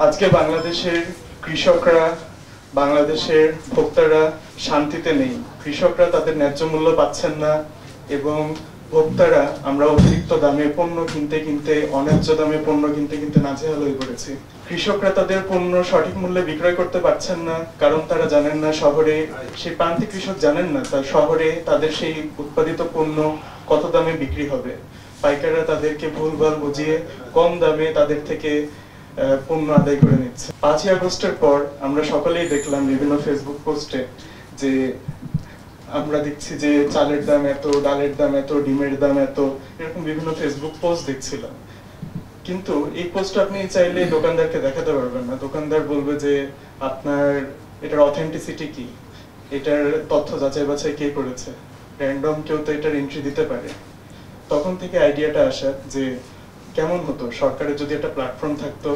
আজকে বাংলাদেশের কৃষকরা, বাংলাদেশের ভোক্তারা শান্তিতে নেই। কৃষকরা তাদের ন্যায্য মূল্য পাচ্ছেন না এবং ভোক্তারা আমরা অতিরিক্ত দামে পণ্য কিনতে অন্যায্য দামে পণ্য কিনতে নাজেহাল হয়ে পড়েছি। কৃষকরা তাদের পণ্য সঠিক মূল্যে বিক্রয় করতে পারছেন না, কারণ তারা জানেন না, শহরে সেই প্রান্তিক কৃষক জানেন না তার শহরে তাদের সেই উৎপাদিত পণ্য কত দামে বিক্রি হবে। পাইকাররা তাদেরকে ভুলভাল বুঝিয়ে কম দামে তাদের থেকে পণ্য আদায় করে নিচ্ছে। 5ই আগস্টের পর আমরা সকলেই দেখলাম বিভিন্ন ফেসবুক পোস্টে যে আমরা দেখছি যে চালের দাম এত, ডালের দাম এত, ডিমের দাম এত, এরকম বিভিন্ন ফেসবুক পোস্ট দেখছিলাম। কিন্তু এই পোস্ট আপনি চাইলে দোকানদারকে দেখাতে পারবেন না। দোকানদার বলবে যে আপনার এটার অথেন্টিসিটি কি, এটার তথ্য যাচাই বাছাই কে করেছে, র্যান্ডম কেউ তো এটার এন্ট্রি দিতে পারে। তখন থেকে আইডিয়াটা আসা যে কেমন হতো সরকারের যদি একটা প্ল্যাটফর্ম থাকতো,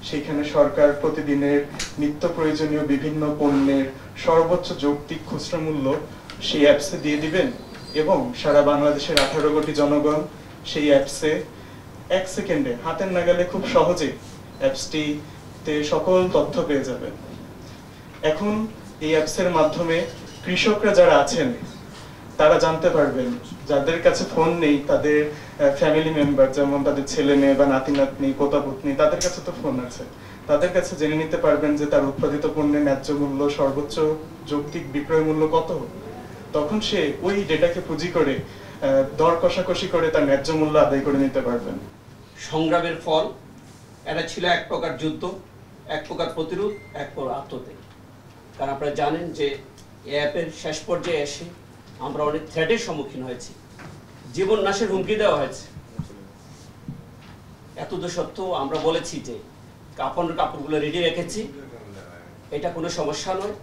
সেখানে সরকার প্রতিদিনের নিত্য প্রয়োজনীয় বিভিন্ন পণ্যের সর্বোচ্চ যৌক্তিক খুচরা মূল্য সেই অ্যাপসে দিয়ে দিবেন এবং সারা বাংলাদেশের 18 কোটি জনগণ সেই অ্যাপসে 1 সেকেন্ডে হাতের নাগালে খুব সহজে অ্যাপসটিতে সকল তথ্য পেয়ে যাবেন। এখন এই অ্যাপসের মাধ্যমে কৃষকরা যারা আছেন তারা জানতে পারবেন, যাদের কাছে ফোন নেই তাদের ফ্যামিলি মেম্বার, যেমন তাদের ছেলে মেয়ে বা নাতি নাতনি, পোতা পুতনি, তাদের কাছে তো ফোন আছে, তাদের কাছে জেনে নিতে পারবেন যে তার উৎপাদিত পণ্যের ন্যায্য মূল্য, সর্বোচ্চ যৌক্তিক বিক্রয় মূল্য কত। তখন সে ওই ডেটাকে পুঁজি করে দর কষাকষি করে তার ন্যায্য মূল্য আদায় করে নিতে পারবেন। সংগ্রামের ফল এটা ছিল এক প্রকার যুদ্ধ, এক প্রকার প্রতিরোধ, এক প্রকার আত্মত্যাগ। কারণ আপনারা জানেন যে এই অ্যাপের শেষ পর্যায়ে এসে আমরা অনেক থ্রেটের সম্মুখীন হয়েছি, জীবন নাশের হুমকি দেওয়া হয়েছে। এত সত্ত্বেও আমরা বলেছি যে কাপড়গুলো রেডি রেখেছি, এটা কোনো সমস্যা নয়,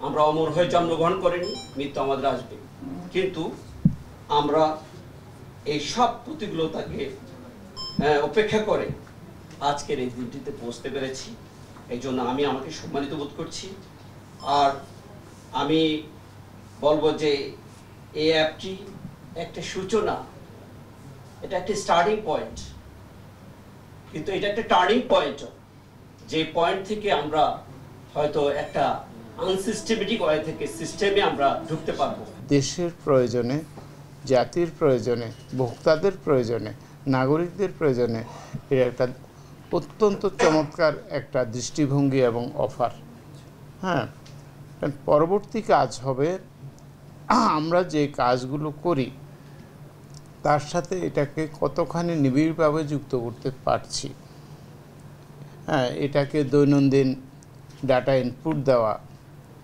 আমরা অমর হয়ে জন্মগ্রহণ করিনি, মৃত্যু আমাদের আসবে। কিন্তু আমরা এই সব প্রতিকূলতাকে উপেক্ষা করে আজকের এই দিনটিতে পৌঁছতে পেরেছি। এই জন্য আমি আমাকে সম্মানিত বোধ করছি। আর আমি বলবো যে এই অ্যাপটি একটা সূচনা, এটা একটা স্টার্টিং পয়েন্ট, কিন্তু এটা একটা টার্নিং পয়েন্ট, যে পয়েন্ট থেকে আমরা হয়তো একটা আনসিস্টেমেটিক ওয়ে থেকে সিস্টেমে আমরা ঢুকতে পারবো। দেশের প্রয়োজনে, জাতির প্রয়োজনে, ভোক্তাদের প্রয়োজনে, নাগরিকদের প্রয়োজনে এর একটা অত্যন্ত চমৎকার একটা দৃষ্টিভঙ্গি এবং অফার। হ্যাঁ, পরবর্তী কাজ হবে আমরা যে কাজগুলো করি তার সাথে এটাকে কতখানি নিবিড়ভাবে যুক্ত করতে পারছি। হ্যাঁ, এটাকে দৈনন্দিন ডাটা ইনপুট দেওয়া,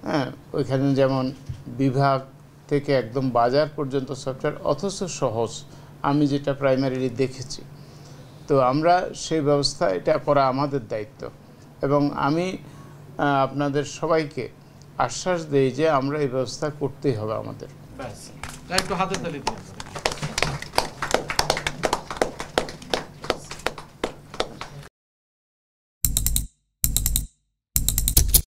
হ্যাঁ, ওইখানে যেমন বিভাগ থেকে একদম বাজার পর্যন্ত সফটওয়্যার, অথচ সহজ, আমি যেটা প্রাইমারিলি দেখেছি। তো আমরা সেই ব্যবস্থা, এটা করা আমাদের দায়িত্ব এবং আমি আপনাদের সবাইকে আশ্বাস দেই যে আমরা এই ব্যবস্থা করতেই হবে আমাদের। একটু হাতে তালি দিন।